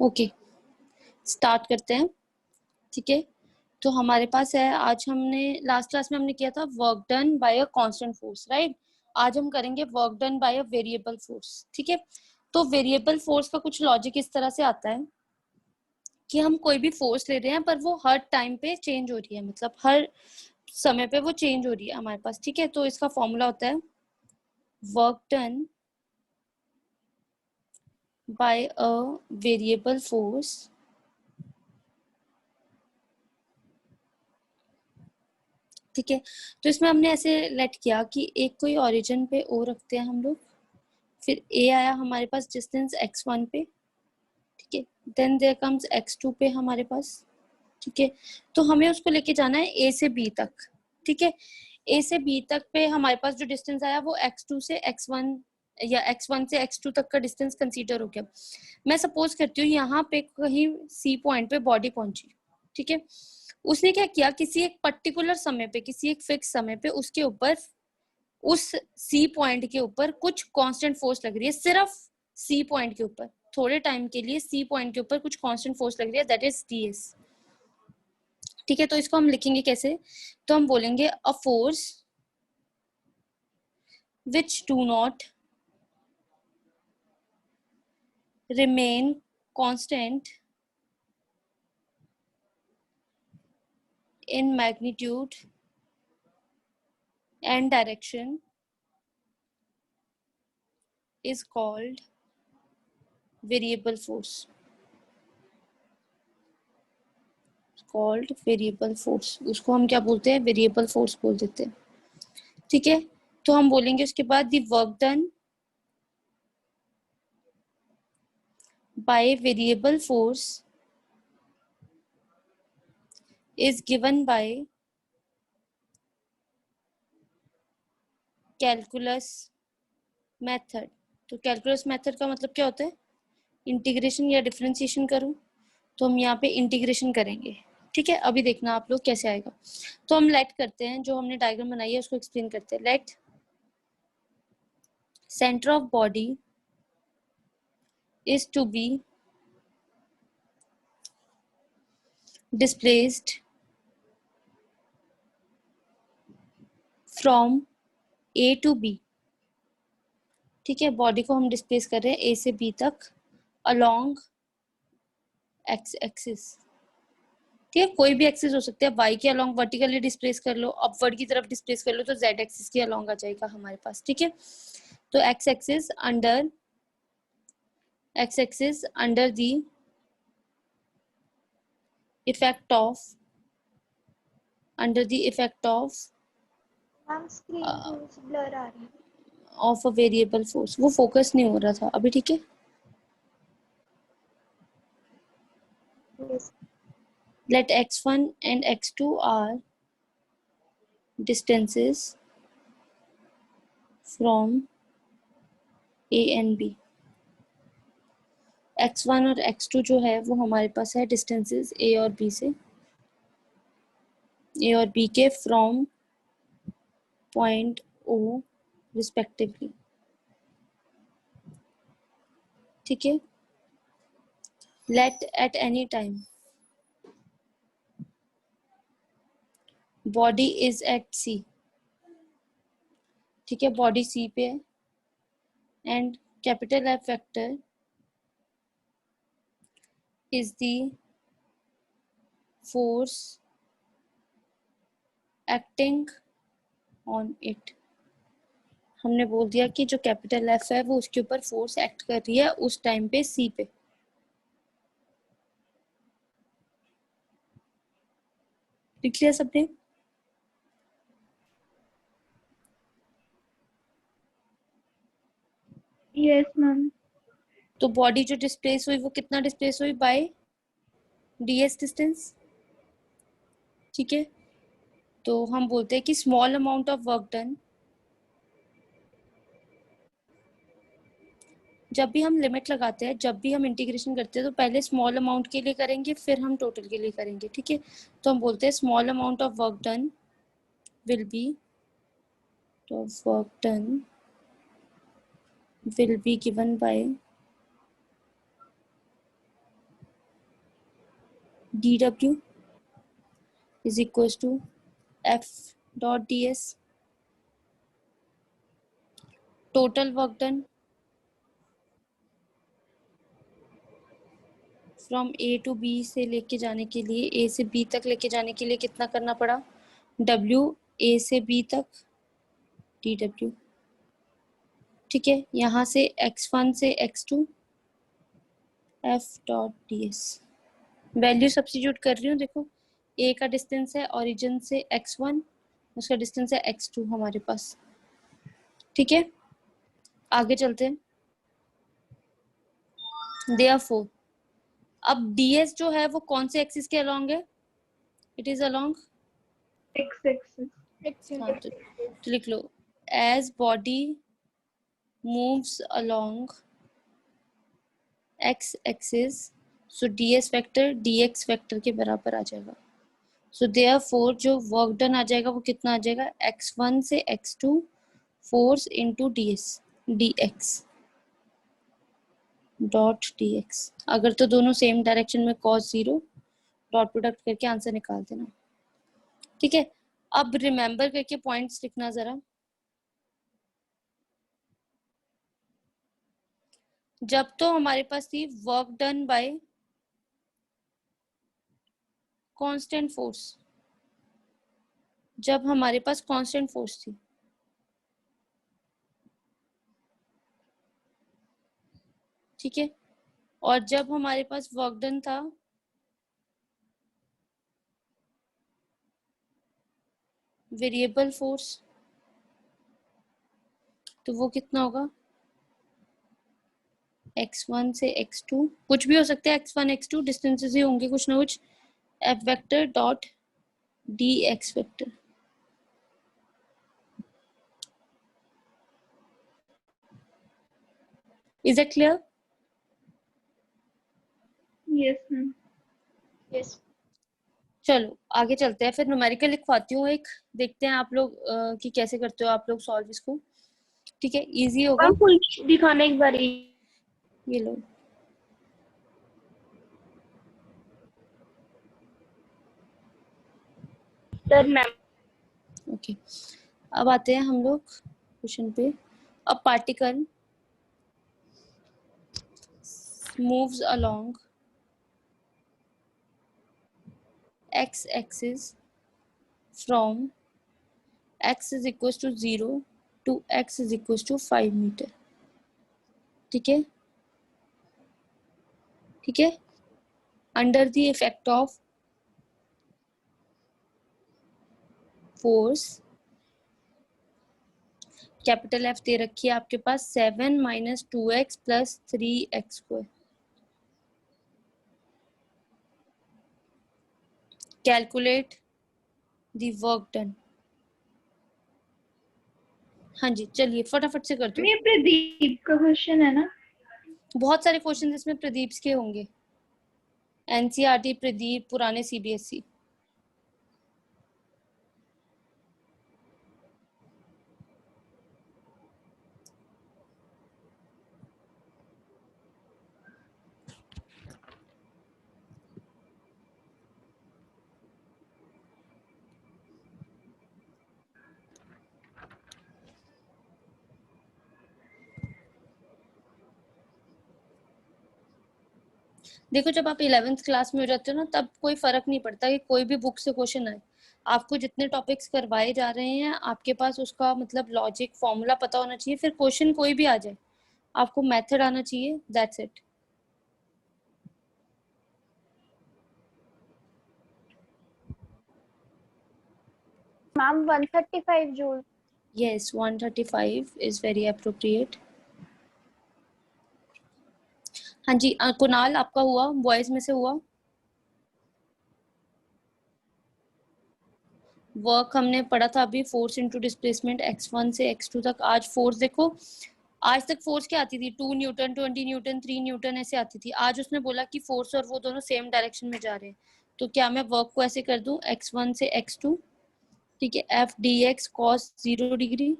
Okay, start करते हैं। ठीक है, तो हमारे पास है, आज हमने लास्ट क्लास में हमने किया था work done by a constant force, right. आज हम करेंगे work done by a variable force. ठीक है, तो वेरिएबल फोर्स का कुछ लॉजिक इस तरह से आता है कि हम कोई भी फोर्स ले रहे हैं पर वो हर टाइम पे चेंज हो रही है, मतलब हर समय पे वो चेंज हो रही है हमारे पास। ठीक है, तो इसका फॉर्मूला होता है work done by a variable force ठीक है, तो इसमें हमने ऐसे लेट किया कि एक कोई ओरिजिन पे ओ रखते हैं हम लोग, फिर ए आया हमारे पास डिस्टेंस x1 पे। ठीक है, देन देयर कम्स x2 पे हमारे पास। ठीक है, तो हमें उसको लेके जाना है ए से बी तक। ठीक है, ए से बी तक पे हमारे पास जो डिस्टेंस आया वो x2 से x1 या x1 से x2 तक का डिस्टेंस कंसीडर हो गया। मैं सपोज करती हूँ यहाँ पे कहीं सी पॉइंट पे बॉडी पहुंची। ठीक है, उसने क्या किया, किसी एक पर्टिकुलर समय पे, किसी एक फिक्स समय पे उसके ऊपर, उस सी पॉइंट के ऊपर कुछ कांस्टेंट फोर्स लग रही है, सिर्फ सी पॉइंट के ऊपर थोड़े टाइम के लिए सी पॉइंट के ऊपर कुछ कांस्टेंट फोर्स लग रही है, दैट इज ds। ठीक है, तो इसको हम लिखेंगे कैसे, तो हम बोलेंगे a force which do not remain constant in magnitude and direction is called variable force, called variable force। उसको हम क्या बोलते हैं, वेरिएबल फोर्स बोल देते हैं। ठीक है, तो हम बोलेंगे उसके बाद the work done by variable force is given by calculus method। तो कैलकुलस मेथड का मतलब क्या होता है, इंटीग्रेशन या डिफरेंशिएशन करूं, तो हम यहाँ पे इंटीग्रेशन करेंगे। ठीक है, अभी देखना आप लोग कैसे आएगा। तो हम लेट करते हैं, जो हमने डायग्राम बनाई है उसको एक्सप्लेन करते हैं। Let centre of body is to be displaced from A to B। ठीक है, बॉडी को हम डिस्प्लेस कर रहे हैं ए से बी तक अलोंग एक्स एक्सिस। ठीक है, कोई भी एक्सिस हो सकता है, वाई के अलोंग वर्टिकली डिस्प्लेस कर लो, अपवर्ड की तरफ डिस्प्लेस कर लो तो जेड एक्सिस के अलोंग आ जाएगा हमारे पास। ठीक है, तो X axis under the effect of blur आ रही है ऑफ अ वेरिएबल फोर्स। वो फोकस नहीं हो रहा था अभी। ठीक है, yes. let x1 and x2 are distances from A and B। x1 और x2 जो है वो हमारे पास है डिस्टेंसेस A और B से, A और B के फ्रॉम पॉइंट O रिस्पेक्टिवली। ठीक है, let at any time body is at C। ठीक है, बॉडी C पे है and capital F vector is the force acting on it। हमने बोल दिया कि जो कैपिटल F है वो उसके ऊपर फोर्स एक्ट कर रही है उस टाइम पे C पे। लिख लिया सबने? Yes ma'am. तो बॉडी जो डिस्प्लेस हुई वो कितना डिस्प्लेस हुई, बाय ds डिस्टेंस। ठीक है, तो हम बोलते हैं कि small amount of work done, जब भी हम लिमिट लगाते हैं, जब भी हम इंटीग्रेशन करते हैं तो पहले स्मॉल अमाउंट के लिए करेंगे फिर हम टोटल के लिए करेंगे। ठीक है, तो हम बोलते हैं small amount of work done will be of work done will be given by dw is equals to f dot ds, total work done from A to B से लेके जाने के लिए, ए से बी तक लेके जाने के लिए कितना करना पड़ा, डब्ल्यू ए से बी तक डी डब्ल्यू। ठीक है, यहाँ से x1 से x2 f dot D S, value substitute कर रही हूँ। देखो ए का डिस्टेंस है ओरिजिन से x1, उसका डिस्टेंस है x2 हमारे पास। ठीक है, आगे चलते हैं। देयरफॉर अब ds जो है वो कौन से एक्सिस के अलोंग है, it is along x axis। हाँ, तो लिख लो as body moves along x axis, so ds vector dx vector के बराबर आ जाएगा। सो देयरफॉर जो वर्क डन आ जाएगा वो कितना आ जाएगा, x1 से x2 force into dx dot dx। अगर तो दोनों सेम डायरेक्शन में cos 0 डॉट प्रोडक्ट करके आंसर निकाल देना। ठीक है, अब रिमेंबर करके पॉइंट्स लिखना जरा। जब तो हमारे पास थी work done by constant force, जब हमारे पास कांस्टेंट फोर्स थी, ठीक है, और जब हमारे पास वर्क डन था वेरिएबल फोर्स, तो वो कितना होगा, x1 से x2, कुछ भी हो सकता है, x1 x2 डिस्टेंसेस ही होंगे कुछ ना कुछ, f vector dot dx vector. Is it clear? Yes ma'am. Yes. चलो आगे चलते हैं, फिर न्यूमेरिकल लिखवाती हूँ एक, देखते हैं आप लोग कि कैसे करते हो आप लोग सॉल्व इसको। ठीक है, इजी होगा। कुछ दिखाना एक बार, ये लो, सर मैम। ओके, अब आते हैं हम लोग क्वेश्चन पे। A particle moves along x axis from x is equals to 0 to x is equals to 5 मीटर। ठीक है, ठीक है, under the effect of force, capital F दे रखी है आपके पास 7 minus 2x plus 3x square. Calculate the work done. हाँ जी, चलिए फटाफट से कर दो। ये प्रदीप का क्वेश्चन है ना? बहुत सारे क्वेश्चन इसमें प्रदीप के होंगे, एनसीईआरटी प्रदीप, पुराने सीबीएसई। देखो जब आप 11th क्लास में हो जाते हो ना, तब कोई फर्क नहीं पड़ता कि कोई भी बुक से क्वेश्चन आए। आपको जितने टॉपिक्स करवाए जा रहे हैं आपके पास उसका मतलब लॉजिक फॉर्मूला पता होना चाहिए, फिर क्वेश्चन कोई भी आ जाए आपको मेथड आना चाहिए, that's it. Ma'am 135 joule. Yes, 135 is very appropriate. हाँ जी, कुणाल आपका हुआ, बॉयज में से हुआ? वर्क हमने पढ़ा था अभी, फोर्स इनटू डिस्प्लेसमेंट x1 से x2 तक। आज फोर्स देखो, आज तक फोर्स क्या आती थी, 2 न्यूटन, 20 न्यूटन, 3 न्यूटन ऐसे आती थी। आज उसने बोला कि फोर्स और वो दोनों सेम डायरेक्शन में जा रहे हैं, तो क्या मैं वर्क को ऐसे कर दूं, x1 से x2, ठीक है, f dx cos 0 डिग्री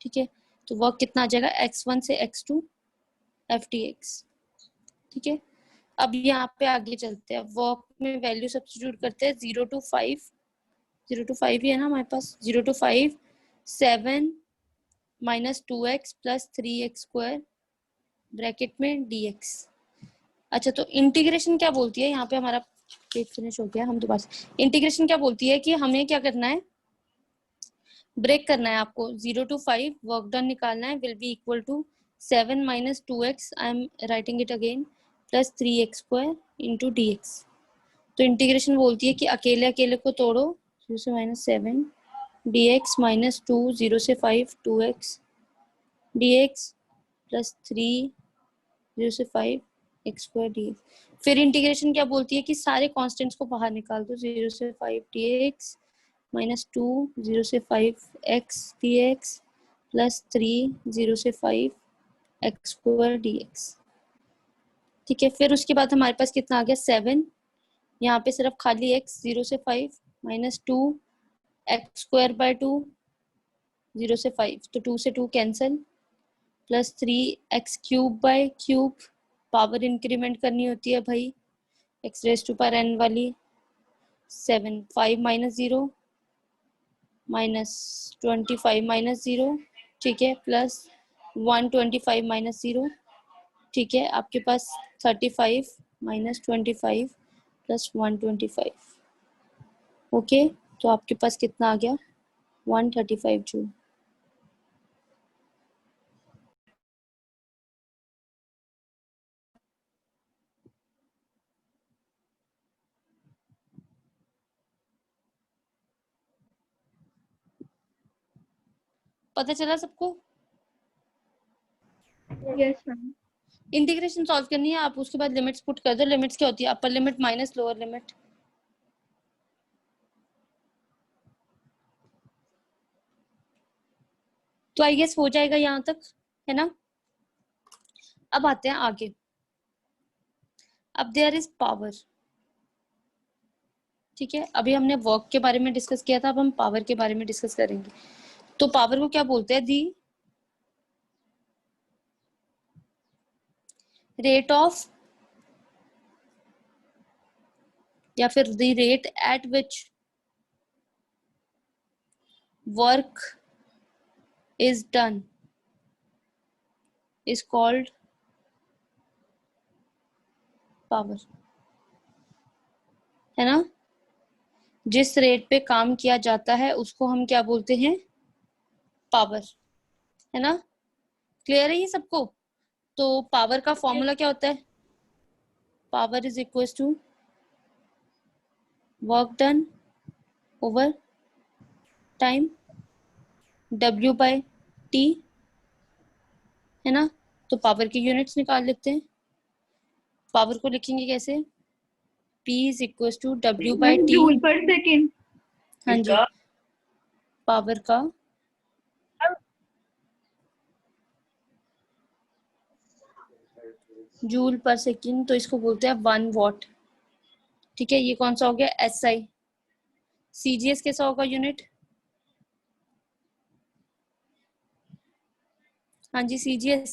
ठीक है, तो वर्क कितना आ जाएगा x1 से x2 ftx। ठीक है, अब यहाँ पे आगे चलते हैं, वर्क में वैल्यू सब्स्टिट्यूट करते हैं 0 to 5, 0 to 5 ही है ना हमारे पास, 0 to 5 7 minus 2x plus 3x square bracket में dx। अच्छा, तो इंटीग्रेशन क्या बोलती है, यहाँ पे हमारा पेज फिनिश हो गया, हम दोबारा इंटीग्रेशन क्या बोलती है कि हमें क्या करना है, ब्रेक करना है आपको, 0 to 5 वर्क डन निकालना है, will be equal to 7 minus 2x, I am writing it again, plus 3x square into dx। तो इंटीग्रेशन बोलती है कि अकेले अकेले को तोड़ो, 0 से माइनस 7 dx माइनस 2 0 से 5 2x dx प्लस 3 0 से 5 x स्क्वायर dx। फिर इंटीग्रेशन क्या बोलती है कि सारे कांस्टेंट्स को बाहर निकाल दो, 0 से 5 dx माइनस 2 0 से 5 x dx प्लस 3 0 से 5 x स्क्वायर dx। ठीक है, फिर उसके बाद हमारे पास कितना आ गया 7, यहाँ पे सिर्फ खाली x, 0 से 5 माइनस 2 x स्क्वायर बाय 2 0 से 5, तो 2 से 2 cancel, plus 3x cube by cube, power increment करनी होती है भाई, x raise to power n वाली, 7 5 माइनस 0 माइनस 25 माइनस 0, ठीक है, प्लस 125 माइनस 0, ठीक है, आपके पास 35 माइनस 25 प्लस 125। ओके, तो आपके पास कितना आ गया 135 जूल। पता चला सबको? Yes ma'am. इंटीग्रेशन सॉल्व करनी है, आप उसके बाद लिमिट्स पुट कर दो। लिमिट्स क्या होती है, अपर लिमिट माइनस लोअर लिमिट। तो आई गेस हो जाएगा यहाँ तक, है ना। अब आते हैं आगे, अब देयर इज पावर। ठीक है, अभी हमने वर्क के बारे में डिस्कस किया था, अब हम पावर के बारे में डिस्कस करेंगे। तो पावर को क्या बोलते हैं, दी रेट ऑफ, या फिर the rate at which work is done is called power, है ना। जिस रेट पे काम किया जाता है उसको हम क्या बोलते हैं, पावर, है ना। क्लियर है ये सबको। तो पावर का फॉर्मूला क्या होता है, power is equal to work done over time, W by T, है ना। तो पावर की यूनिट्स निकाल लेते हैं। पावर को लिखेंगे कैसे, P is equal to W by T, joule per second. हाँ जी, पावर का जूल पर सेकेंड, तो इसको बोलते हैं 1 वॉट। ठीक है, ये कौन सा हो गया, SI। CGS कैसा होगा यूनिट, हाँ जी CGS,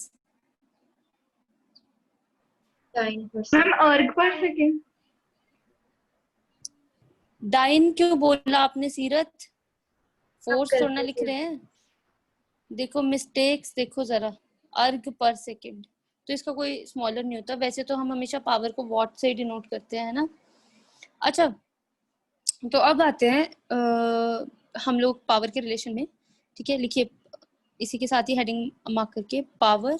मैम अर्ग पर सेकेंड। डाइन क्यों बोला आपने सीरत, फोर्स थोड़ा ना लिख रहे हैं, देखो मिस्टेक्स देखो जरा, अर्ग पर सेकेंड, तो इसका कोई स्मॉलर नहीं होता, वैसे तो हम हमेशा पावर को वॉट से डिनोट करते हैं, है ना। अच्छा, तो अब आते हैं हम लोग पावर के रिलेशन में। ठीक है, लिखिए इसी के साथ ही हेडिंग मार्क करके, power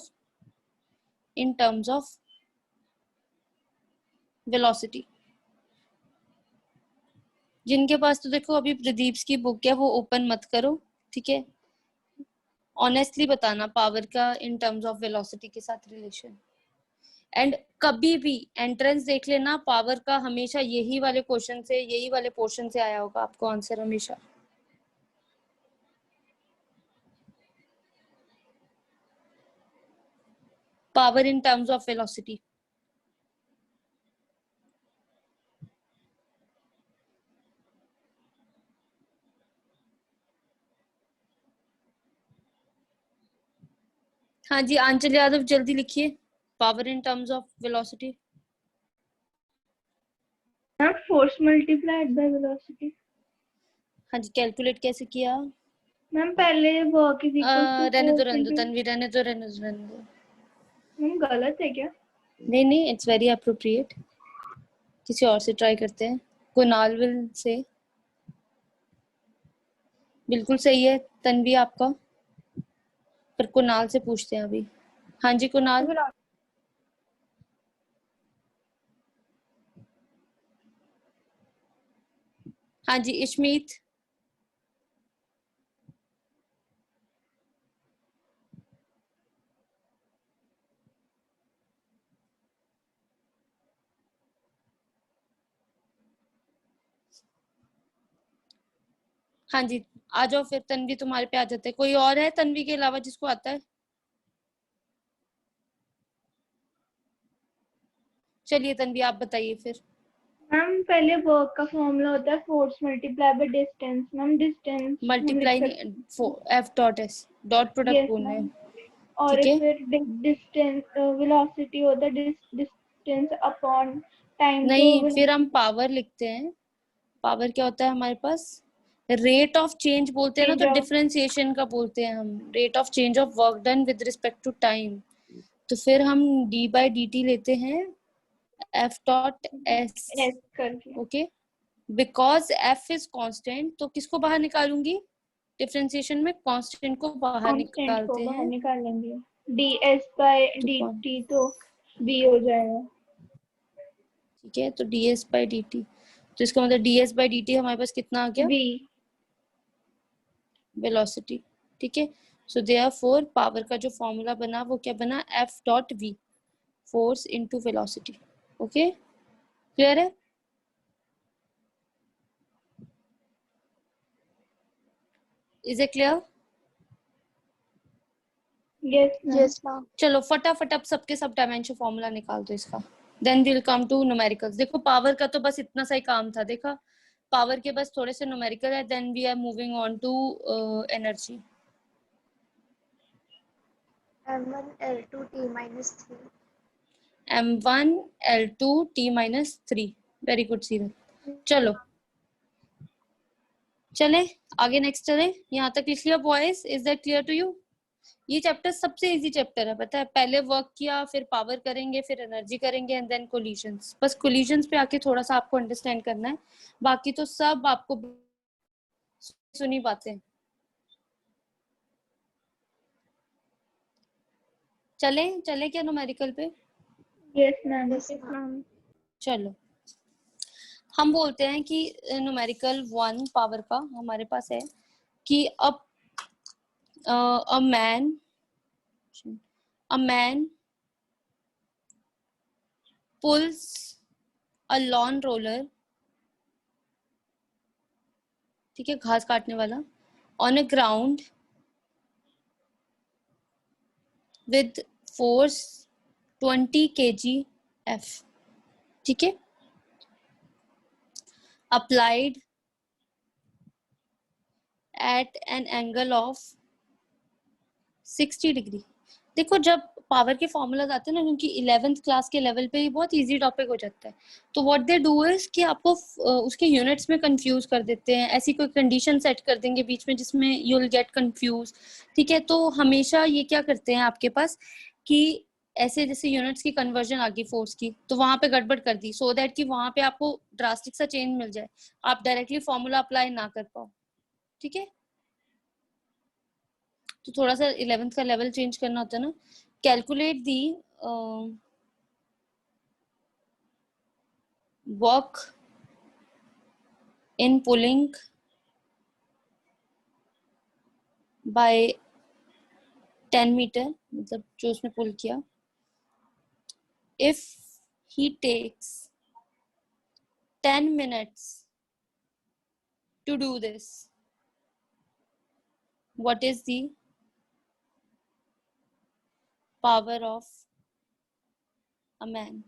in terms of velocity. जिनके पास तो देखो अभी प्रदीप की बुक है वो ओपन मत करो, ठीक है, ऑनेस्टली बताना पावर का इन टर्म्स ऑफ वेलोसिटी के साथ रिलेशन। एंड कभी भी एंट्रेंस देख लेना, पावर का हमेशा यही वाले क्वेश्चन से, यही वाले पोर्शन से आया होगा आपको आंसर हमेशा। Power in terms of velocity, हाँ जी, आंचल यादव जल्दी लिखिए, power in terms of velocity. Ma'am force multiplied by velocity. हाँ जी, कैलकुलेट कैसे किया? मैम पहले वर्क इज इक्वल टू रहने दो फोर्स रहने दो इनटू। तन्वी, रहने दो रहने दो रहने दो। मैम गलत है क्या? नहीं नहीं, इट्स वेरी अप्रोप्रिएट। किसी और से ट्राई करते हैं, कुणाल विल से। बिल्कुल सही है तन्वी आपका, पर कुणाल से पूछते हैं अभी। हाँ जी कुणाल। हाँ जी इशमीत। हाँ जी, आ जाओ फिर, तन्वी तुम्हारे पे आ जाते हैं। कोई और है तन्वी के अलावा जिसको आता है? चलिए तन्वी आप बताइए फिर। मैम पहले वर्क का फॉर्मूला होता है force multiply by distance. Ma'am distance हम लिख मल्टीप्लाई सकते नहीं, एफ डॉट एस, डॉट हैं। प्रोडक्ट यस बोलना है। मैम। और ठीक है, फिर डिस्टेंस वेलोसिटी होता है डिस्टेंस अपॉन टाइम। तो नहीं फिर हम पावर लिखते हैं। पावर क्या होता है हमारे पास? रेट ऑफ चेंज बोलते हैं ना, चेंज तो ऑफ। डिफरेंशिएशन का बोलते हैं हम, rate of change of work done with respect to time. तो फिर हम डी बाई डी टी लेते हैं, एफ डॉट एस। एस करके। Okay, because F is constant, तो किसको बाहर निकालूंगी? डिफरेंशिएशन में कांस्टेंट को बाहर कांस्टेंट को निकालते बाहर हैं। निकालेंगे। डी एस बाय तो डी कौन, टी तो बी हो जाएगा। ठीक है, तो D S by d T, तो इसका मतलब D S by d T हमारे पास कितना आ गया? वी। वेलोसिटी। ठीक है, सो देयरफॉर पावर का जो फॉर्मूला बना वो क्या बना? F dot V, force into velocity. Okay, clear है? Is it clear? Yes ma'am. Yes ma'am. चलो फटाफट अब सबके सब डायमेंशन फॉर्मूला निकाल दो इसका, then will come to numericals. देखो पावर का तो बस इतना सा ही काम था, देखा, पावर के बस थोड़े से न्यूमेरिकल है, then we are moving on to energy. M1 L2 T minus 3। m1 l2 t minus 3। Very good Seerat. चलो चले आगे, नेक्स्ट चले। यहाँ तक लिख लिया boys? Is that clear to you? ये चैप्टर सबसे इजी चैप्टर है, पता है। पहले वर्क किया, फिर पावर करेंगे, फिर एनर्जी करेंगे, एंड देन कोलिजन्स। बस कोलिजन्स पे आके थोड़ा सा आपको अंडरस्टैंड करना है, बाकी तो सब आपको सुनी बातें। चले चले क्या न्यूमेरिकल पे? Yes ma'am. Yes ma'am. चलो, हम बोलते हैं कि न्यूमेरिकल 1 पावर का हमारे पास है कि अब a man a man pulls a lawn roller, ठीक है, घास काटने वाला, on a ground with force 20 kg F, ठीक है, applied at an angle of 60 degree. देखो जब पावर के फॉर्मूलाज आते हैं ना, क्योंकि 11th क्लास के लेवल पे ये बहुत इजी टॉपिक हो जाता है, तो व्हाट दे डू इज कि आपको उसके यूनिट्स में कंफ्यूज कर देते हैं, ऐसी कोई कंडीशन सेट कर देंगे बीच में जिसमें यू विल गेट कंफ्यूज। ठीक है, तो हमेशा ये क्या करते हैं आपके पास कि ऐसे जैसे यूनिट्स की कन्वर्जन आ गई फोर्स की, तो वहां पे गड़बड़ कर दी, सो दैट कि वहां पे आपको ड्रास्टिक सा चेंज मिल जाए, आप डायरेक्टली फॉर्मूला अप्लाई ना कर पाओ। ठीक है, तो थोड़ा सा 11th का लेवल चेंज करना होता है ना। Calculate the work in pulling by 10 metre, मतलब जो उसने पुल किया, if he takes 10 minutes to do this, what is the power of a man?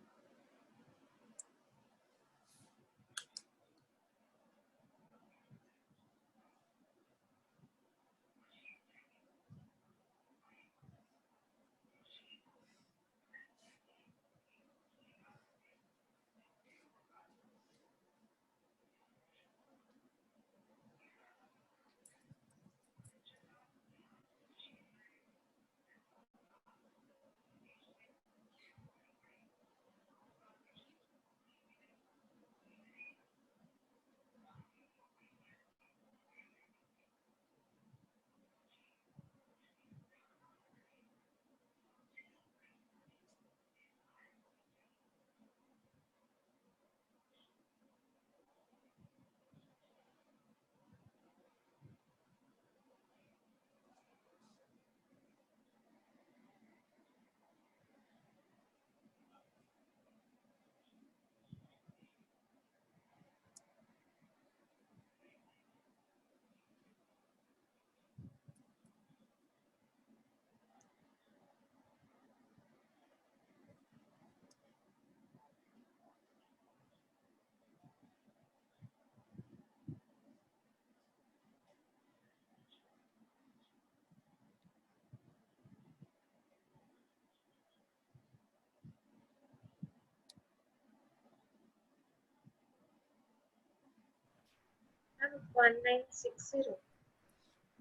1960.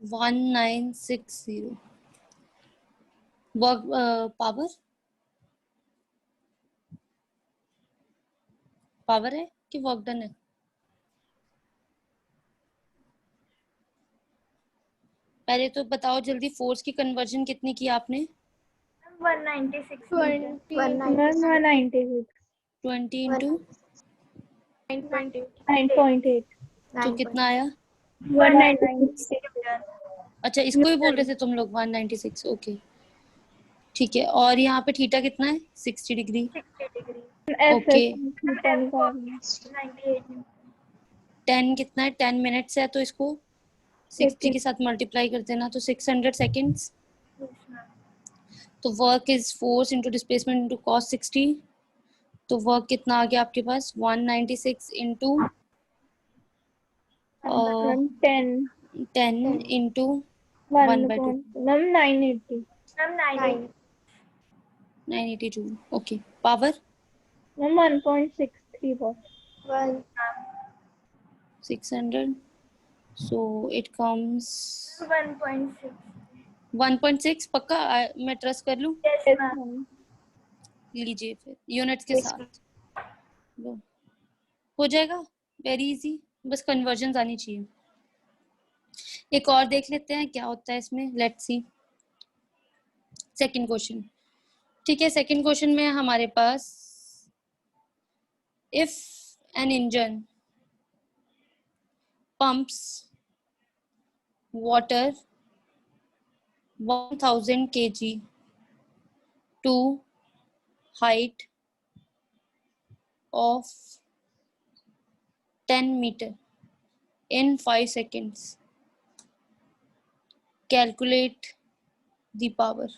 1960 work power है कि वर्क डन है? पहले तो बताओ जल्दी, फोर्स की कन्वर्जन कितनी की आपने? 196 20 196 20 इंटू 9.8 तो कितना आया? 196 अच्छा, इसको ही बोल रहे थे तुम लोग 196। ओके ठीक है। और यहाँ पे थीटा कितना है? 60 डिग्री। ओके, 10 कितना है? 10 मिनट्स है, तो इसको 60 के साथ मल्टीप्लाई कर देना, तो 600 सेकेंड्स। तो work is force into displacement into cos 60। तो वर्क कितना आ गया आपके पास? 196 into 10 into 1/2 980 982। Okay, power 1.63 watt 600, so it comes 1.6 1.6। पक्का? मैं ट्रस्ट कर लूं? yes ma'am लीजिए फिर यूनिट्स के साथ लो, हो जाएगा। वेरी इजी, बस कन्वर्जन आनी चाहिए। एक और देख लेते हैं क्या होता है इसमें। Let's see second question. ठीक है, सेकंड क्वेश्चन में हमारे पास if an engine pumps water 1000 kg to height of 10 meter in 5 seconds, calculate the power।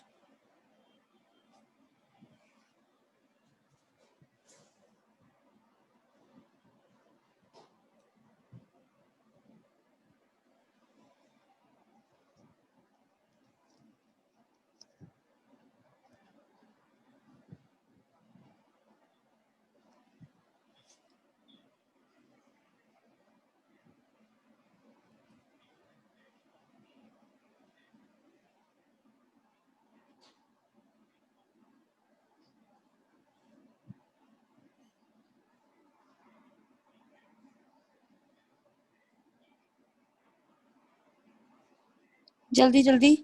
जल्दी जल्दी।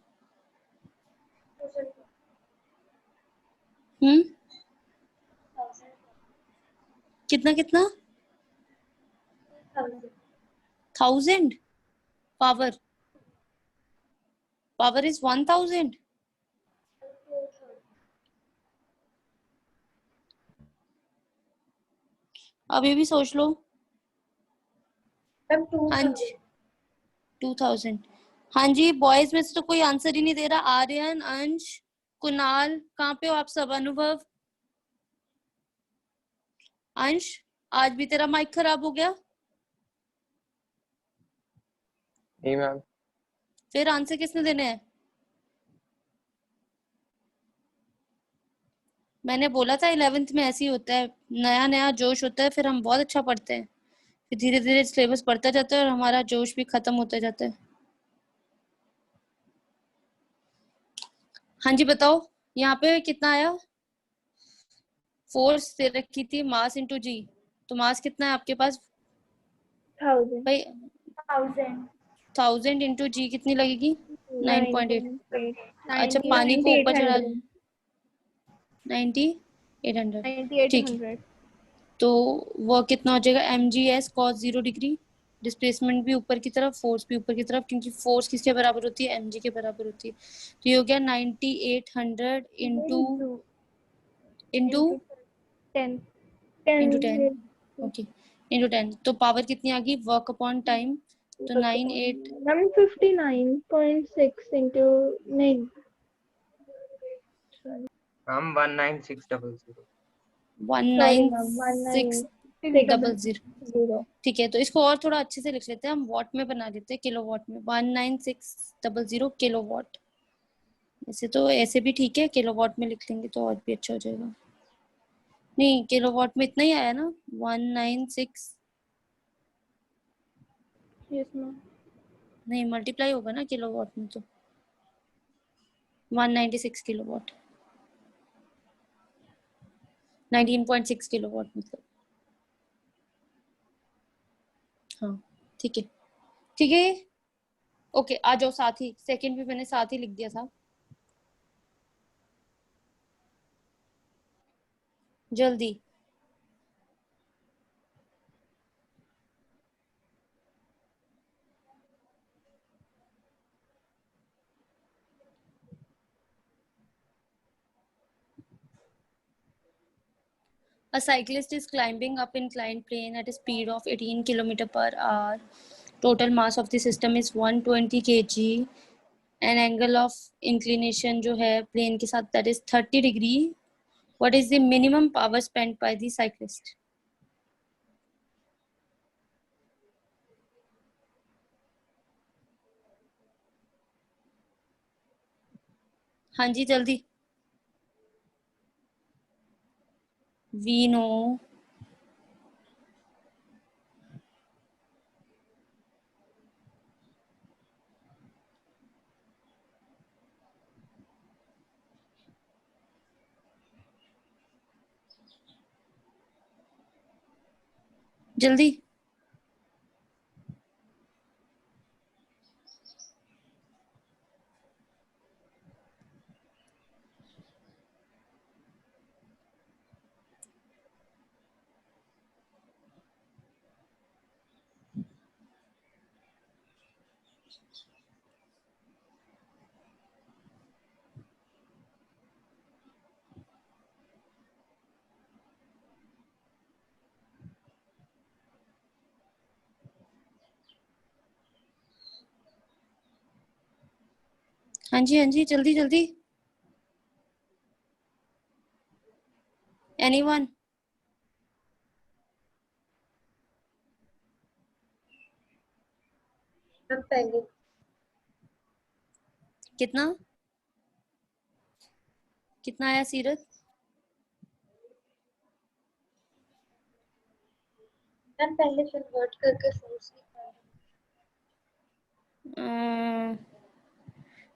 कितना कितना? 1000 पावर? Power is 1000? अभी भी सोच लो। हाँ जी 2000। हाँ जी, बॉयज में से तो कोई आंसर ही नहीं दे रहा। आर्यन, अंश, कुणाल, कहाँ पे हो आप सब? अनुभव, अंश, आज भी तेरा माइक खराब हो गया? नहीं मैम। फिर आंसर किसने देने हैं? मैंने बोला था 11th में ऐसे ही होता है, नया नया जोश होता है, फिर हम बहुत अच्छा पढ़ते हैं, फिर धीरे धीरे सिलेबस बढ़ता जाता है और हमारा जोश भी खत्म होता जाता है। हाँ जी बताओ, यहाँ पे कितना आया? फोर्स दे रखी थी मास इंटू जी, तो मास कितना है आपके पास 1000 भाई? 1000 इंटू जी कितनी लगेगी? 9.8। अच्छा, पानी को ऊपर चढ़ा 9800। ठीक है, तो वो कितना हो जाएगा? mgs cos 0 degree. डिस्प्लेसमेंट भी ऊपर की तरफ, फोर्स भी ऊपर की तरफ, क्योंकि फोर्स किसके बराबर होती है? mg के बराबर होती है। तो ये हो गया 9800 इंटू 10 ओके इंटू 10। तो पावर कितनी आ गई? वर्क अपॉन टाइम, तो 98 मैम 59.6 into 9 मैम 19600। 19600। ठीक है, तो इसको और थोड़ा अच्छे से लिख लेते हैं हम, वॉट में बना देते हैं, किलो वॉट में। 19600 किलो वॉट। वैसे तो ऐसे भी ठीक है, किलो वॉट में लिख लेंगे तो और भी अच्छा हो जाएगा। नहीं, किलो वॉट में इतना ही आया ना, 196 यस मैम। नहीं, मल्टीप्लाई होगा ना किलोवाट में, तो 196 किलोवाट, 19.6 किलोवाट मतलब। हाँ ठीक है, ठीक है। ओके, आ जाओ, साथ ही सेकंड भी मैंने साथ ही लिख दिया था। जल्दी। A cyclist is climbing up inclined plane at a speed of 18 km per hour. Total mass of the system is 120 kg. And angle of inclination जो है plane के साथ, that is 30 degree. What is the minimum power spent by the cyclist? हाँ जी, जल्दी। We know. जल्दी। हाँ जी, हाँ जी, जल्दी जल्दी। Anyone? पहले कितना कितना आया सीरत? मैम पहले कन्वर्ट करके फोर्स निकाल।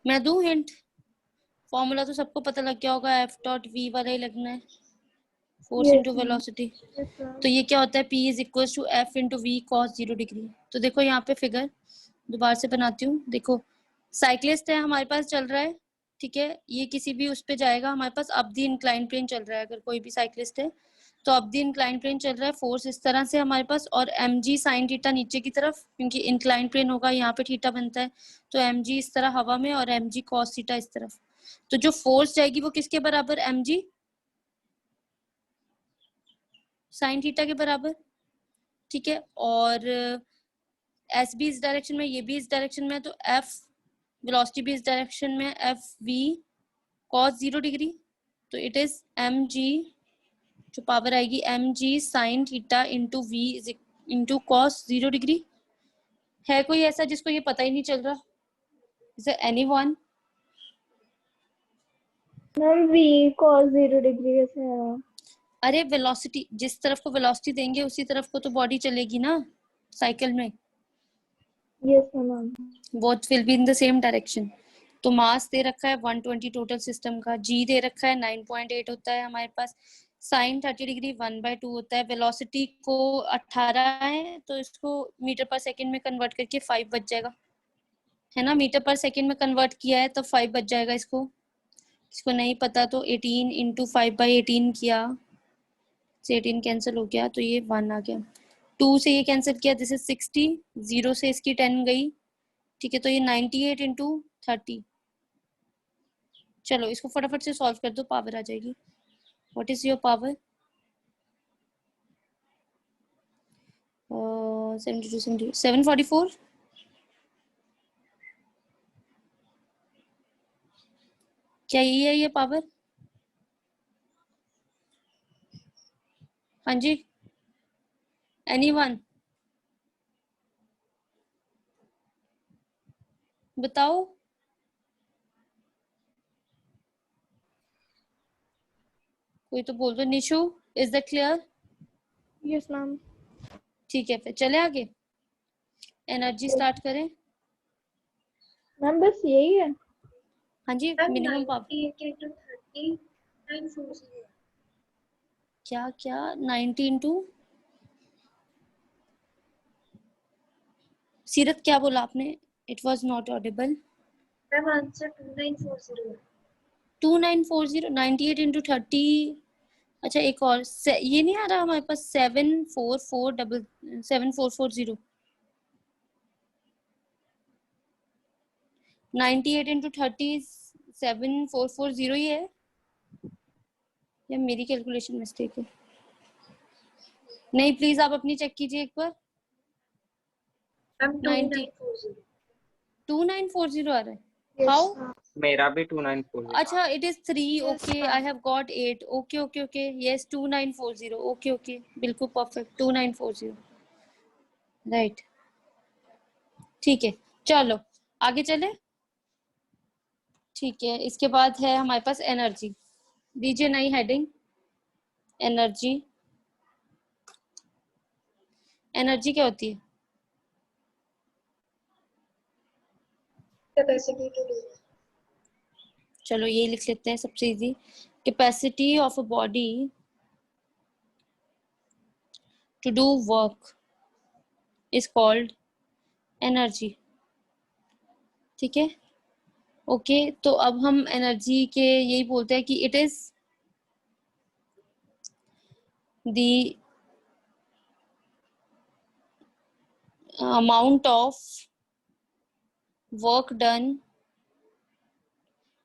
मैं दूं हिंट? फॉर्मूला तो सबको पता लग गया होगा, F डॉट V वाला ही लगना है, force yes into ma'am. Velocity. Yes ma'am. तो ये क्या होता है, P is equal to F into V cos 0 degree. तो देखो यहाँ पे फिगर दोबारा से बनाती हूँ। देखो साइक्लिस्ट है, हमारे पास चल रहा है, ठीक है, ये किसी भी उस पे जाएगा, हमारे पास अब दी इंक्लाइन प्लेन चल रहा है। अगर कोई भी साइक्लिस्ट है तो अब दी इंक्लाइन प्लेन चल रहा है, फोर्स इस तरह से हमारे पास, और mg साइन थीटा नीचे की तरफ, क्योंकि इंक्लाइन प्लेन होगा यहाँ पे थीटा बनता है, तो mg इस तरह हवा में और mg cos थीटा इस तरफ। तो जो फोर्स जाएगी वो किसके बराबर, mg साइन थीटा के बराबर, ठीक है। और एस भी इस डायरेक्शन में, ये भी इस डायरेक्शन में, तो एफ वेलोसिटी भी इस डायरेक्शन में, एफ वी cos 0 डिग्री। तो इट इज एम जी, जो पावर आएगी M G sine theta into V into cos 0 degree. है कोई ऐसा जिसको ये पता ही नहीं चल रहा? Is anyone? Ma'am V cos 0 degree कैसे है? अरे वेलोसिटी, जिस तरफ को वेलोसिटी देंगे उसी तरफ को तो बॉडी चलेगी ना साइकिल में, yes ma'am. both will be in the same direction। तो मास दे रखा है 120 टोटल सिस्टम का, जी दे रखा है 9.8 होता है हमारे पास, साइन 30 डिग्री 1/2 होता है, वेलोसिटी को 18 है, तो इसको मीटर पर सेकंड में कन्वर्ट करके 5 बच जाएगा, है ना। मीटर पर सेकंड में कन्वर्ट किया है तो 5 बच जाएगा। इसको नहीं पता तो 18 इंटू 5/18 किया, से 18 कैंसिल हो गया, तो ये 1 आ गया। 2 से ये कैंसिल किया, दिस इज 60, 0 से इसकी 10 गई, ठीक है। तो ये 98 इंटू 30। चलो इसको फटाफट से सॉल्व कर दो, पावर आ जाएगी। What is your power? 72 744। क्या यही है ये पावर? हाँ जी, एनीवन बताओ। कोई तो बोल दो। Nishu, is that clear? Yes ma'am. ठीक है, फिर चले आगे। एनर्जी स्टार्ट करें। मैम बस यही है। हाँ जी, मैम मिनिमम पावर 90 into 30 940 क्या क्या 90 इंटू सीरत क्या बोला आपने? It was not Audible. Ma'am answer 2940 है। 2940 98 इंटू 30। अच्छा एक और ये नहीं आ रहा हमारे पास 7440 98 इंटू 30 7440 ही है या मेरी कैलकुलेशन मिस्टेक है? नहीं प्लीज आप अपनी चेक कीजिए एक बार। मैम 90 2940 2940 आ रहा है। Yes, how? ma'am. मेरा भी 2940। अच्छा it is 3 Yes, okay ma'am. I have got 8 okay okay okay yes 2940 okay okay बिल्कुल परफेक्ट 2940 राइट। ठीक है चलो आगे चले। ठीक है इसके बाद है हमारे पास एनर्जी। दीजिए नई हेडिंग एनर्जी। एनर्जी क्या होती है? Capacity to do. चलो ये लिख लेते हैं सबसे easy. Capacity of a body to do work is called energy. ठीक है ओके तो अब हम एनर्जी के यही बोलते हैं कि it is the amount of work done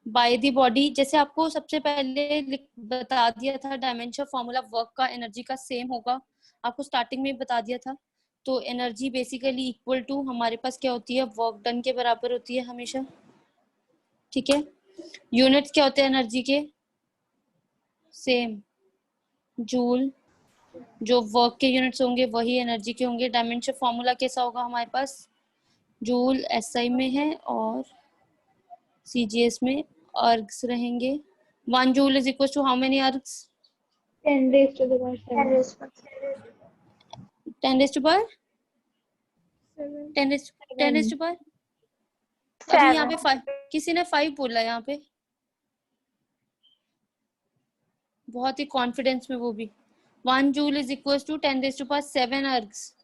by the body. जैसे आपको सबसे पहले बता दिया था डायमेंशन फॉर्मूला वर्क का एनर्जी का सेम होगा, आपको स्टार्टिंग में बता दिया था। तो एनर्जी बेसिकली इक्वल टू हमारे पास क्या होती है वर्क डन के बराबर होती है हमेशा। ठीक है यूनिट्स क्या होते हैं एनर्जी के? Same joule. जो वर्क के यूनिट्स होंगे वही एनर्जी के होंगे। डायमेंशन फॉर्मूला कैसा होगा हमारे पास? जूल एसआई में है और सीजीएस में अर्ग्स रहेंगे। 1 joule is equal to how many ergs? 10 raised to the power 7. 10 raised to 10 raised to power 10 raised to power अभी यहाँ पे 5 किसी ने 5 बोला यहाँ पे बहुत ही कॉन्फिडेंस में वो भी। 1 joule is equal to 10 raised to power 7 ergs.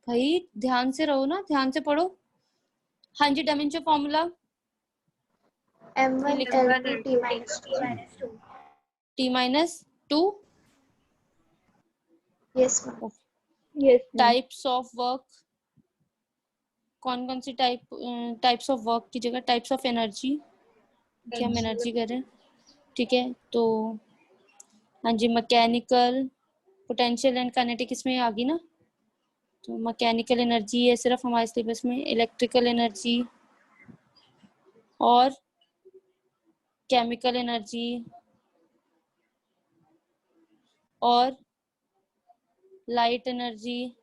भाई ध्यान से रहो ना, ध्यान से पढ़ो। हाँ जी dimension formula M1 L2 T minus 2. T minus 2 Yes, ma'am. Yes, ma'am. Types of work. कौन कौन सी टाइप्स ऑफ वर्क की जगह टाइप्स ऑफ एनर्जी कि हम एनर्जी करें। ठीक है तो हाँ जी मैकेनिकल पोटेंशियल एंड काइनेटिक इसमें आ गई ना। तो मैकेनिकल एनर्जी है सिर्फ हमारे सिलेबस में, इलेक्ट्रिकल एनर्जी और केमिकल एनर्जी और light energy,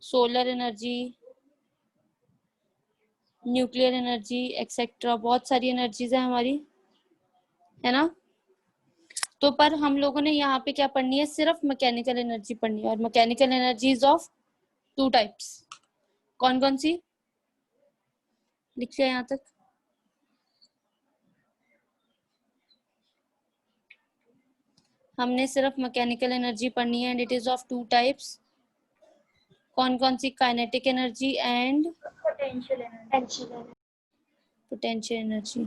solar energy, nuclear energy etcetera. बहुत सारी एनर्जीज है हमारी, है ना। तो पर हम लोगों ने यहाँ पे क्या पढ़नी है? सिर्फ मैकेनिकल एनर्जी पढ़नी है और मैकेनिकल एनर्जीज ऑफ 2 टाइप्स। कौन कौन सी लिख लिया यहाँ तक? हमने सिर्फ मैकेनिकल एनर्जी पढ़नी है and it is of 2 types. कौन कौन सी? Kinetic energy and potential energy.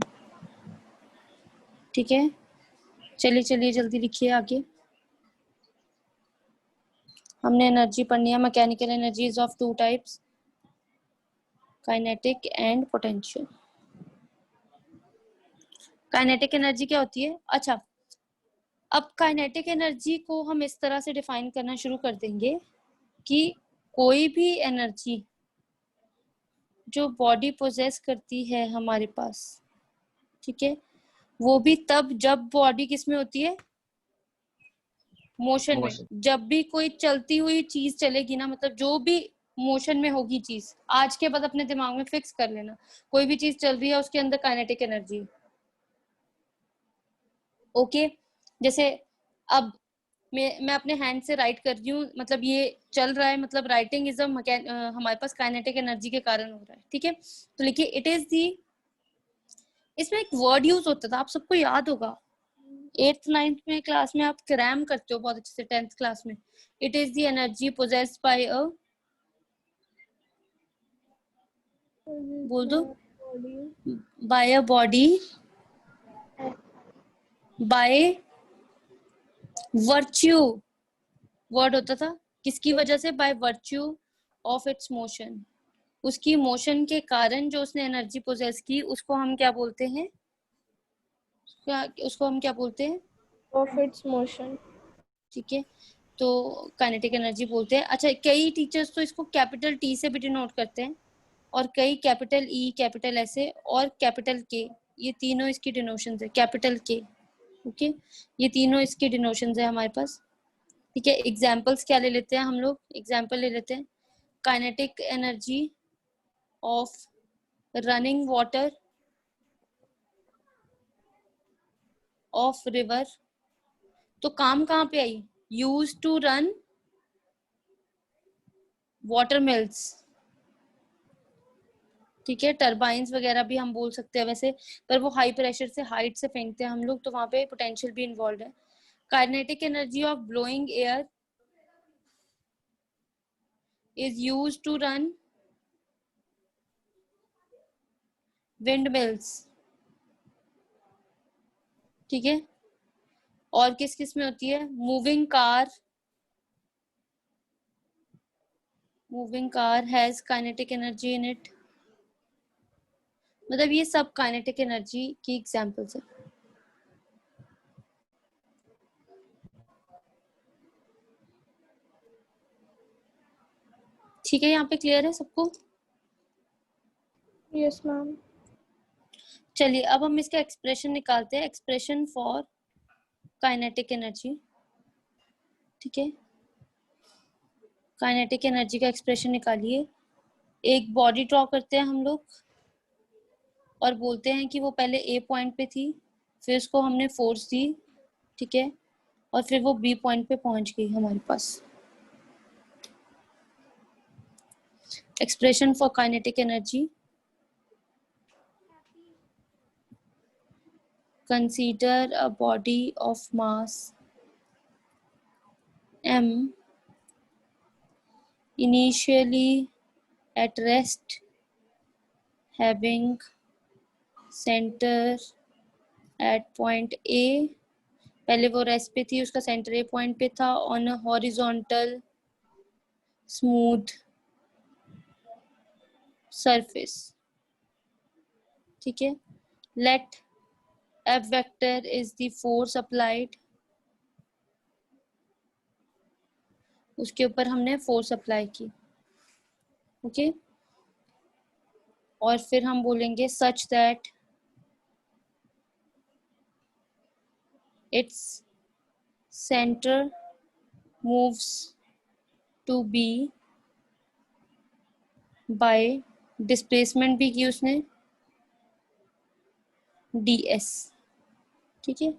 ठीक है चलिए चलिए जल्दी लिखिए आगे। हमने एनर्जी पढ़नी है mechanical energies of 2 types kinetic and potential. Kinetic energy क्या होती है? अच्छा अब काइनेटिक एनर्जी को हम इस तरह से डिफाइन करना शुरू कर देंगे कि कोई भी एनर्जी जो बॉडी पोजेस करती है हमारे पास, ठीक है, वो भी तब जब बॉडी किस में होती है? मोशन में। जब भी कोई चलती हुई चीज चलेगी ना, मतलब जो भी मोशन में होगी चीज, आज के बाद अपने दिमाग में फिक्स कर लेना, कोई भी चीज चल रही है उसके अंदर काइनेटिक एनर्जी। ओके जैसे अब मैं अपने हैंड से राइट कर रही हूँ, मतलब ये चल रहा है, मतलब राइटिंग इज हमारे पास काइनेटिक एनर्जी के कारण हो रहा है, ठीक है। तो लिखिए इट इज दी, इसमें एक वर्ड यूज होता था, आप सबको याद होगा, 8th 9th में क्लास में आप क्रैम करते हो बहुत अच्छे से, 10th क्लास में। It is the energy possessed by a, बोल दो, by a body, by virtue, word होता था, किसकी वजह से, by virtue of its motion, उसकी मोशन के कारण जो उसने एनर्जी पोजेस की, उसको हम क्या बोलते हैं, उसको हम क्या बोलते हैं, ऑफ इट्स मोशन। ठीक है। तो काइनेटिक एनर्जी बोलते हैं। अच्छा, कई टीचर्स तो इसको कैपिटल टी से भी डिनोट करते हैं, और कई कैपिटल ई, कैपिटल ऐसे और कैपिटल के, ये तीनों इसकी डिनोशंस है, कैपिटल के, ओके, ये तीनों इसकी डिनोशंस है हमारे पास, ठीक है। एग्जांपल्स क्या ले लेते हैं हम लोग, एग्जांपल ले लेते हैं, kinetic energy of running water of river, तो काम कहाँ पे आई, use to run water mills, ठीक है। टरबाइंस वगैरह भी हम बोल सकते हैं वैसे, पर वो हाई प्रेशर से हाइट से फेंकते हैं हम लोग, तो वहां पे पोटेंशियल भी इन्वॉल्व है। Kinetic energy of blowing air is used to run windmills, ठीक है। और किस किस में होती है, moving car has kinetic energy in it, मतलब ये सब काइनेटिक एनर्जी की एग्जांपल्स है। ठीक है, यहाँ पे क्लियर है सबको? Yes ma'am. चलिए अब हम इसका एक्सप्रेशन निकालते हैं, एक्सप्रेशन फॉर काइनेटिक एनर्जी, ठीक है। काइनेटिक एनर्जी का एक्सप्रेशन निकालिए। एक बॉडी ड्रॉ करते हैं हम लोग, और बोलते हैं कि वो पहले ए पॉइंट पे थी, फिर उसको हमने फोर्स दी, ठीक है, और फिर वो बी पॉइंट पे पहुंच गई हमारे पास। Expression for kinetic energy, consider a body of mass m initially at rest having center at point A, पहले वो रेस्ट पे थी, उसका सेंटर ए पॉइंट पे था, on a horizontal smooth surface, ठीक है। Let F vector is the force applied, उसके ऊपर हमने फोर्स अप्लाई की, ओके। और फिर हम बोलेंगे such that its center moves to B by displacement भी की उसने ds, ठीक है,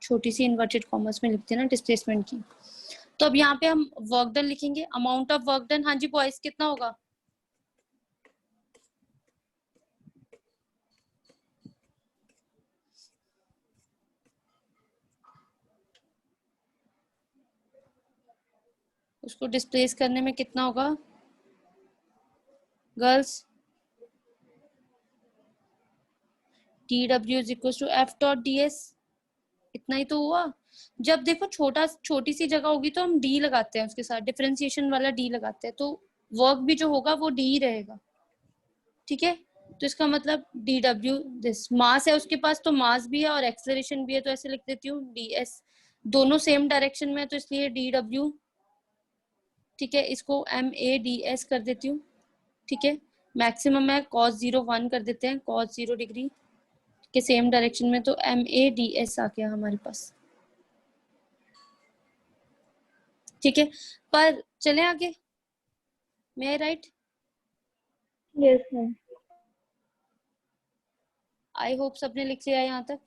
छोटी सी इन्वर्टेड कॉमर्स में लिखते हैं ना डिस्प्लेसमेंट की। तो अब यहाँ पे हम वर्क डन लिखेंगे, अमाउंट ऑफ वर्क डन, हाँ जी बॉयज कितना होगा, उसको डिस्प्लेस करने में कितना होगा girls, dw is equals to f dot ds, इतना ही तो हुआ। जब देखो छोटी सी जगह होगी तो हम डी लगाते हैं, उसके साथ डिफरेंशिएशन वाला डी लगाते हैं, तो वर्क भी जो होगा वो डी ही रहेगा, ठीक है। तो इसका मतलब डी डब्ल्यू, दिस मास है उसके पास, तो मास भी है और एक्सेलरेशन भी है, तो ऐसे लिख देती हूँ डी एस, दोनों सेम डायरेक्शन में है तो इसलिए डी डब्ल्यू, ठीक है। इसको एम ए डी एस कर देती हूँ, ठीक है। मैक्सिमम है cos 0 1 कर देते हैं, cos 0 डिग्री के सेम डायरेक्शन में, तो एम ए डी एस आ गया हमारे पास, ठीक है। पर चले आगे, मैं right, yes ma'am. I hope सबने लिख लिया यहाँ तक।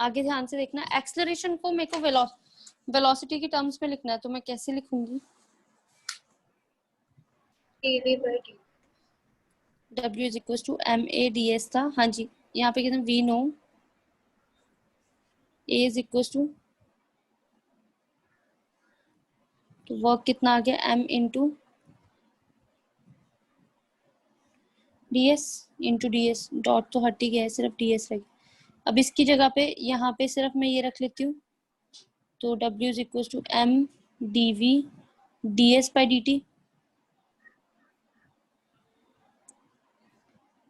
आगे ध्यान से देखना, एक्सेलरेशन को मेरे को वेलोसिटी की टर्म्स में लिखना है, तो मैं कैसे लिखूंगी? dv by dt. W is equal to MAds था, हाँ जी, यहाँ पे कहते हैं we know A is equal to, तो वर्क कितना आ गया M इंटू ds, डॉट तो हट ही गया है, सिर्फ ds रह गया। अब इसकी जगह पे यहाँ पे सिर्फ मैं ये रख लेती हूँ, तो W is equal to M dv ds by dt,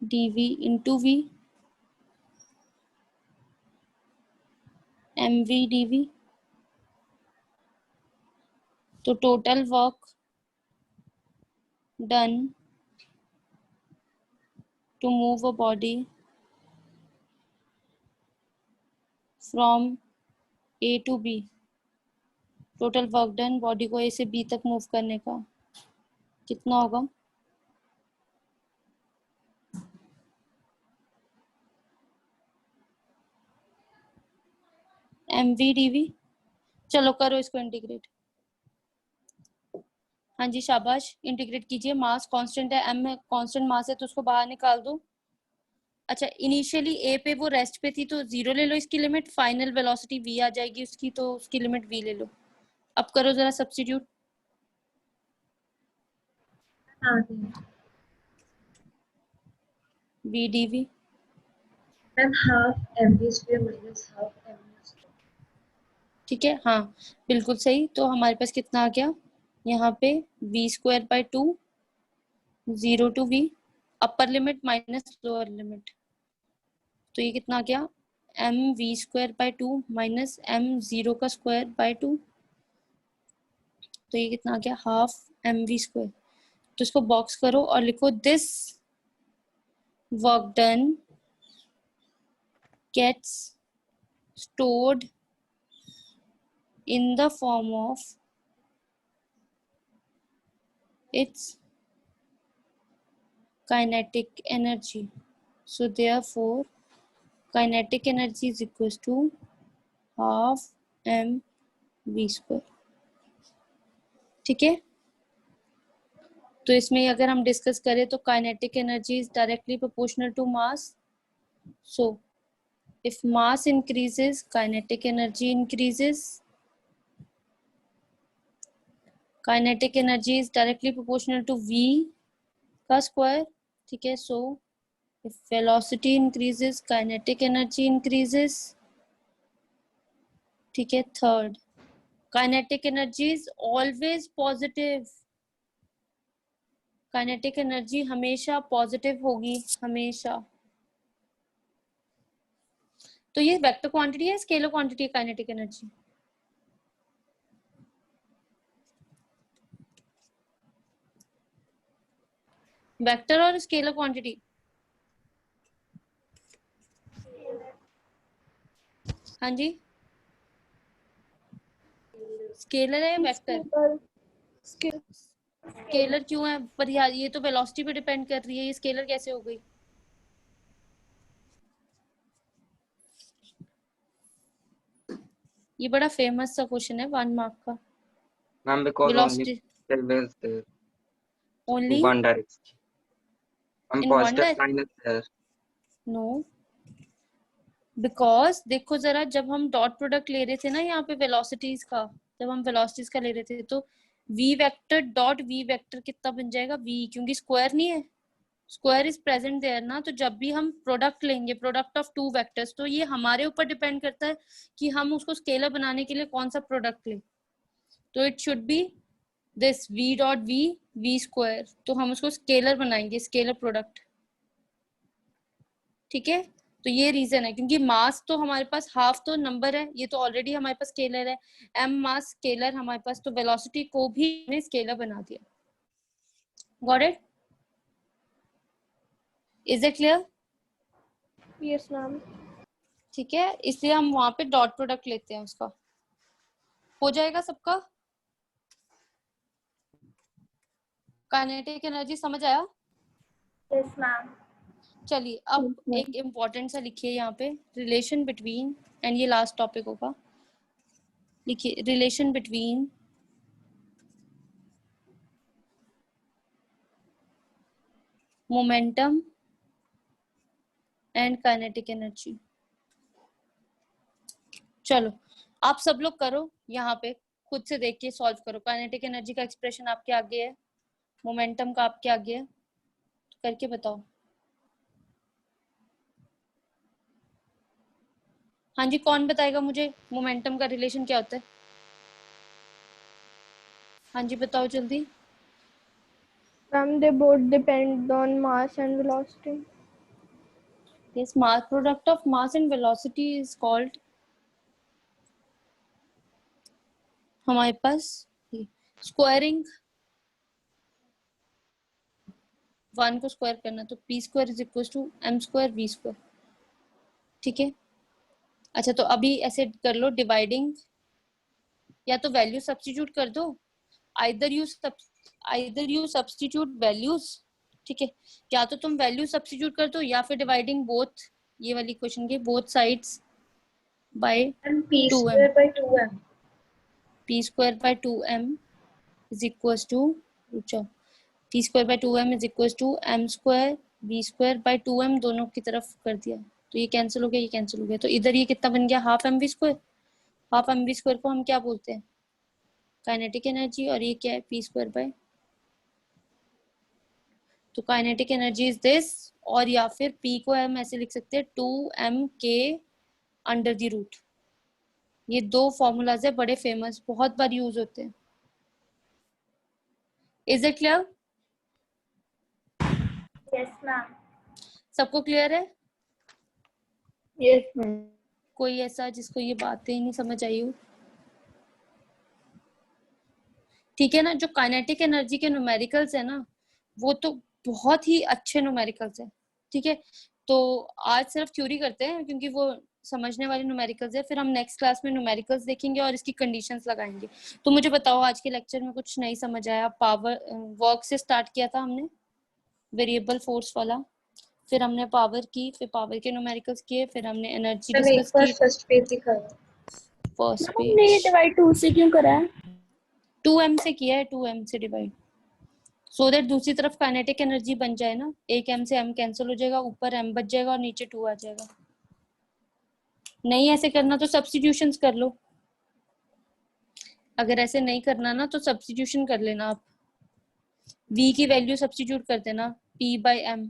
dv into v mv dv, तो total work done to move a body from A to B, total work done body को A से B तक move करने का कितना होगा? mv dv, चलो करो इसको इंटीग्रेट। हाँ जी शाबाश, इंटीग्रेट कीजिए। मास कांस्टेंट है, m कांस्टेंट मास है, तो उसको बाहर निकाल दो। अच्छा, इनिशियली A पे वो रेस्ट पे थी, तो 0 ले लो इसकी लिमिट, फाइनल वेलोसिटी v आ जाएगी उसकी, तो उसकी लिमिट v ले लो। अब करो जरा सब्स्टिट्यूट। हाँ v dv, ma'am half mv square minus half mv square. ठीक है, हाँ बिल्कुल सही। तो हमारे पास कितना आ गया यहाँ पे, v square by 2, 0 to v, upper limit minus lower limit, तो ये कितना आ गया m v square by 2 minus m 0 का स्क्वायर बाई 2, तो ये कितना आ गया हाफ m v स्क्वायर। तो इसको बॉक्स करो और लिखो this work done gets stored in the form of its kinetic energy. So therefore kinetic energy is equals to half mv square, ठीक है। तो इसमें अगर हम डिस्कस करें तो kinetic energy is directly proportional to mass, सो if mass increases kinetic energy increases, kinetic energy is directly proportional to v का स्क्वायर, ठीक है। so if velocity increases kinetic energy increases, ठीक है। Third, kinetic energy is always positive, kinetic energy हमेशा positive होगी, हमेशा। तो ये वेक्टर क्वांटिटी है, स्केलर क्वांटिटी है काइनेटिक एनर्जी? वेक्टर और स्केलर क्वांटिटी, हाँ जी, स्केलर है या वेक्टर? स्केलर क्यों है? पर यार ये तो वेलोसिटी पे डिपेंड कर रही है, ये स्केलर कैसे हो गई? ये बड़ा फेमस सा क्वेश्चन है 1 मार्क का। Ma'am, because velocity only is there only one direction. I'm in one positive direction? sign is there. No, because देखो जरा, जब हम डॉट प्रोडक्ट ले रहे थे ना यहाँ पे वेलोसिटीज का, जब हम वेलोसिटीज का ले रहे थे, तो v vector dot v vector कितना बन जाएगा? v, क्योंकि स्क्वायर नहीं है, स्क्वायर इज प्रेजेंट देयर ना। तो जब भी हम प्रोडक्ट लेंगे, प्रोडक्ट ऑफ टू वेक्टर्स, तो ये हमारे ऊपर डिपेंड करता है कि हम उसको स्केलर बनाने के लिए कौन सा प्रोडक्ट लें। तो it should be this v dot v square, तो हम उसको स्केलर बनाएंगे, स्केलर प्रोडक्ट, ठीक है। तो ये रीजन है, क्योंकि मास तो हमारे पास हाफ तो नंबर है, ये तो ऑलरेडी हमारे पास स्केलर है, m मास स्केलर हमारे पास, तो वेलोसिटी को भी हमने स्केलर बना दिया। Got it? Is it clear? Yes ma'am. ठीक है, इसलिए हम वहां पे डॉट प्रोडक्ट लेते हैं उसका। हो जाएगा सबका? काइनेटिक एनर्जी समझ आया? Yes ma'am. चलिए अब एक इम्पोर्टेंट सा लिखिए यहाँ पे, रिलेशन बिटवीन, एंड ये लास्ट टॉपिक होगा, लिखिए relation between momentum and kinetic energy. चलो आप सब लोग करो, यहाँ पे खुद से देख के सॉल्व करो। काइनेटिक एनर्जी का एक्सप्रेशन आपके आगे है, मोमेंटम का आपके आगे है, करके बताओ। हाँ जी, कौन बताएगा मुझे मोमेंटम का रिलेशन क्या होता है? हाँ जी बताओ जल्दी। Ma'am, they both depend on mass and velocity. Yes, mass product of mass and velocity is called, हमारे पास स्क्वायरिंग, 1 को स्क्वायर करना तो p square is equal to m square v square. ठीक है, अच्छा तो अभी ऐसे कर लो डिवाइडिंग, या तो वैल्यू सब्स्टिट्यूट कर दो, आइदर यू सब्स्टिट्यूट वैल्यूज। ठीक है, या तो तुम वैल्यू सब्स्टिट्यूट कर दो या फिर डिवाइडिंग बोथ, ये वाली क्वेश्चन के both sides by And p 2m, square by 2m. p square by 2m is equal to, p square by 2m is equal to m square v square by 2m, दोनों की तरफ कर दिया तो ये कैंसिल हो गया, ये कैंसिल हो गया, तो इधर ये कितना बन गया, half mv square. Half mv square को हम क्या बोलते हैं, काइनेटिक एनर्जी, और ये क्या है, p स्क्वायर बाय, तो काइनेटिक एनर्जी इज दिस, और या फिर p को हम ऐसे लिख सकते हैं 2mk अंडर द रूट। ये दो फॉर्मूलाज है बड़े फेमस, बहुत बार यूज होते हैं। Is it clear? Yes, ma'am. सबको क्लियर है? Yes, ma'am. कोई ऐसा जिसको ये बातें ही नहीं समझ आई हो? ठीक है ना, जो काइनेटिक एनर्जी के न्यूमेरिकल्स है ना, वो तो बहुत ही अच्छे न्यूमेरिकल्स है। ठीक है, तो आज सिर्फ थ्योरी करते हैं क्योंकि वो समझने वाले न्यूमेरिकल्स है, फिर हम नेक्स्ट क्लास में न्यूमेरिकल्स देखेंगे और इसकी कंडीशंस लगाएंगे। तो मुझे बताओ आज के लेक्चर में कुछ नहीं समझ आया? पावर वर्क से स्टार्ट किया था हमने, वेरिएबल फोर्स वाला, फिर हमने पावर की, फिर पावर के न्यूमेरिकल्स किए, फिर हमने एनर्जी मैंने एक डिस्कस बार की। फर्स्ट पेज दिखाया। फर्स्ट हमने ये पेज डिवाइड 2 से क्यों करा है? 2m से किया है, 2m से डिवाइड, सो दैट दूसरी तरफ काइनेटिक एनर्जी बन जाए ना, एक m से m कैंसिल हो जाएगा, ऊपर m बच जाएगा और नीचे 2 आ जाएगा। नहीं ऐसे करना तो सब्स्टिट्यूशंस कर लो, अगर ऐसे नहीं करना ना तो सब्स्टिट्यूशन कर लेना आप, v की वैल्यू सब्स्टिट्यूट कर देना p बाय m,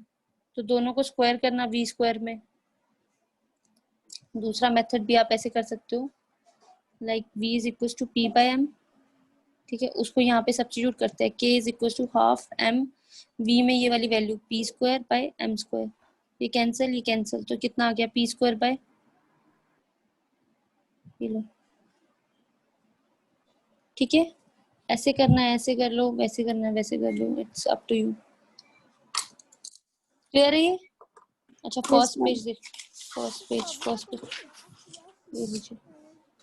तो दोनों को स्क्वायर करना v स्क्वायर में। दूसरा मेथड भी आप ऐसे कर सकते हो, like v is equal to p by m। ठीक है, उसको यहाँ पे सब्स्टिट्यूट करते हैं, k is equal to half m, v में ये वाली value p square by m square, ये कैंसिल, तो कितना आ गया, p स्क्वायर बाय, ये लो। ठीक है, ऐसे करना है ऐसे कर लो, वैसे करना है वैसे कर लो, it's up to you. Clear है ये? अच्छा फर्स्ट पेज देख, फर्स्ट पेज ये लीजिए,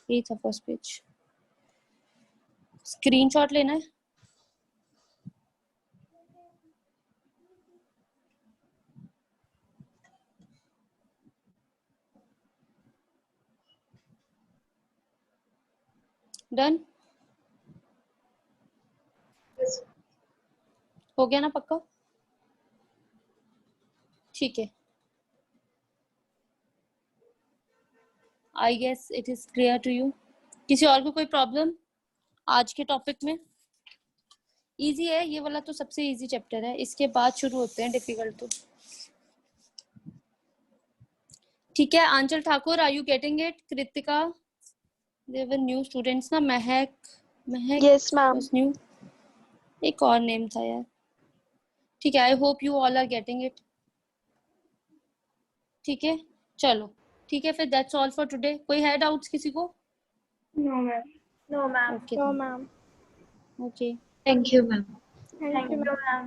ये था फर्स्ट पेज, स्क्रीनशॉट लेना है। Done Yes. हो गया ना पक्का? ठीक है, I guess it is clear to you. किसी और को कोई प्रॉब्लम आज के टॉपिक में? इजी है ये वाला, तो सबसे इजी चैप्टर है, इसके बाद शुरू होते हैं डिफिकल्ट। तो ठीक है, Aanchal Thakur, are you getting it? Kritika, there were new students ना, Mehak Yes, ma'am. Was new, एक और नेम था यार। ठीक है, I hope you all are getting it. ठीक है चलो, ठीक है फिर, दैट्स ऑल फॉर टुडे। कोई है डाउट्स किसी को? No, ma'am. No, ma'am. Okay No, ma'am. Okay, Thank you, ma'am. Thank you, ma'am. ma'am.